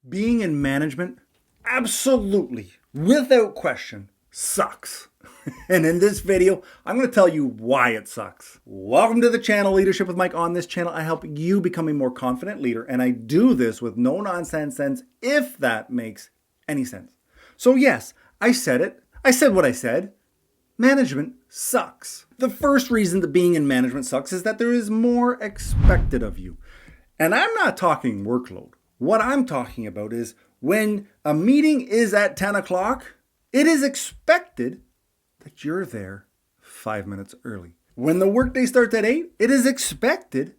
Being in management, absolutely, without question, sucks. And in this video, I'm going to tell you why it sucks. Welcome to the channel, Leadership with Mike. On this channel, I help you become a more confident leader, and I do this with no nonsense sense, if that makes any sense. So yes, I said it. I said what I said. Management sucks. The first reason that being in management sucks is that there is more expected of you. And I'm not talking workload. What I'm talking about is when a meeting is at 10 o'clock, it is expected that you're there 5 minutes early. When the workday starts at 8, it is expected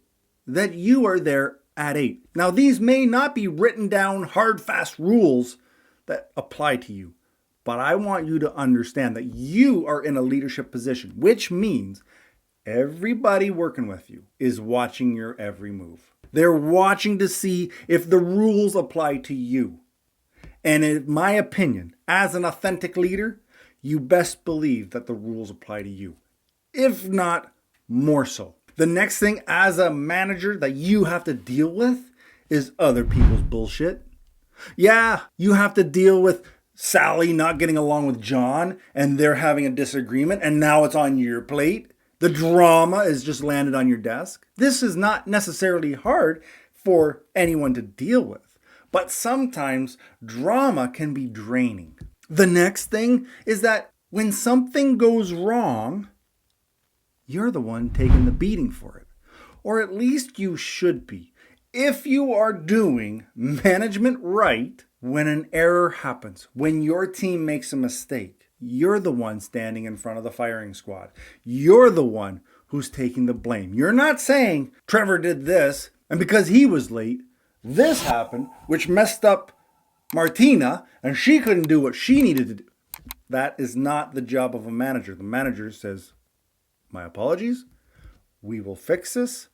that you are there at 8. Now, these may not be written down hard, fast rules that apply to you, but I want you to understand that you are in a leadership position, which means everybody working with you is watching your every move. They're watching to see if the rules apply to you. And in my opinion, as an authentic leader, you best believe that the rules apply to you, if not more so. The next thing as a manager that you have to deal with is other people's bullshit. Yeah, you have to deal with Sally not getting along with John and they're having a disagreement and now it's on your plate. The drama is just landed on your desk. This is not necessarily hard for anyone to deal with, but sometimes drama can be draining. The next thing is that when something goes wrong, you're the one taking the beating for it. Or at least you should be. If you are doing management right, when an error happens, when your team makes a mistake, you're the one standing in front of the firing squad. You're the one who's taking the blame. You're not saying, Trevor did this, and because he was late, this happened, which messed up Martina, and she couldn't do what she needed to do. That is not the job of a manager. The manager says, my apologies, we will fix this.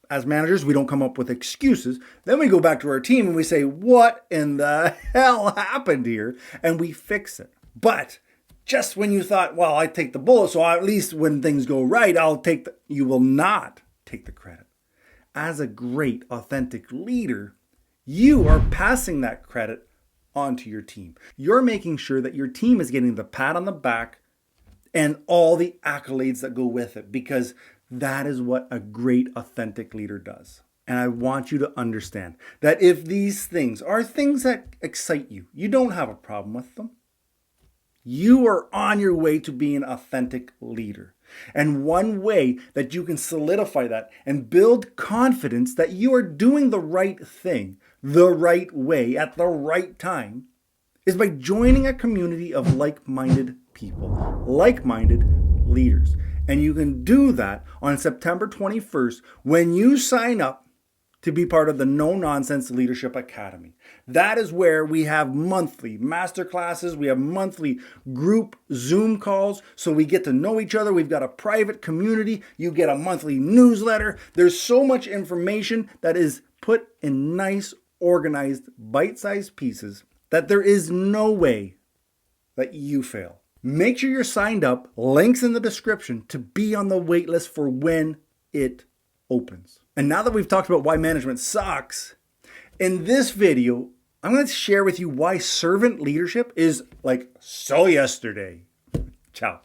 As managers, we don't come up with excuses. Then we go back to our team and we say, what in the hell happened here? And we fix it. But just when you thought, well, I take the bullet, so at least when things go right, you will not take the credit. As a great, authentic leader, you are passing that credit onto your team. You're making sure that your team is getting the pat on the back and all the accolades that go with it, because that is what a great, authentic leader does. And I want you to understand that if these things are things that excite you, you don't have a problem with them. You are on your way to being an authentic leader. And one way that you can solidify that and build confidence that you are doing the right thing, the right way, at the right time, is by joining a community of like-minded people, like-minded leaders. And you can do that on September 21st when you sign up to be part of the No Nonsense Leadership Academy. That is where we have monthly masterclasses, we have monthly group Zoom calls, so we get to know each other. We've got a private community. You get a monthly newsletter. There's so much information that is put in nice, organized, bite-sized pieces that there is no way that you fail. Make sure you're signed up, links in the description, to be on the wait list for when it opens. And now that we've talked about why management sucks, in this video, I'm going to share with you why servant leadership is like so yesterday. Ciao.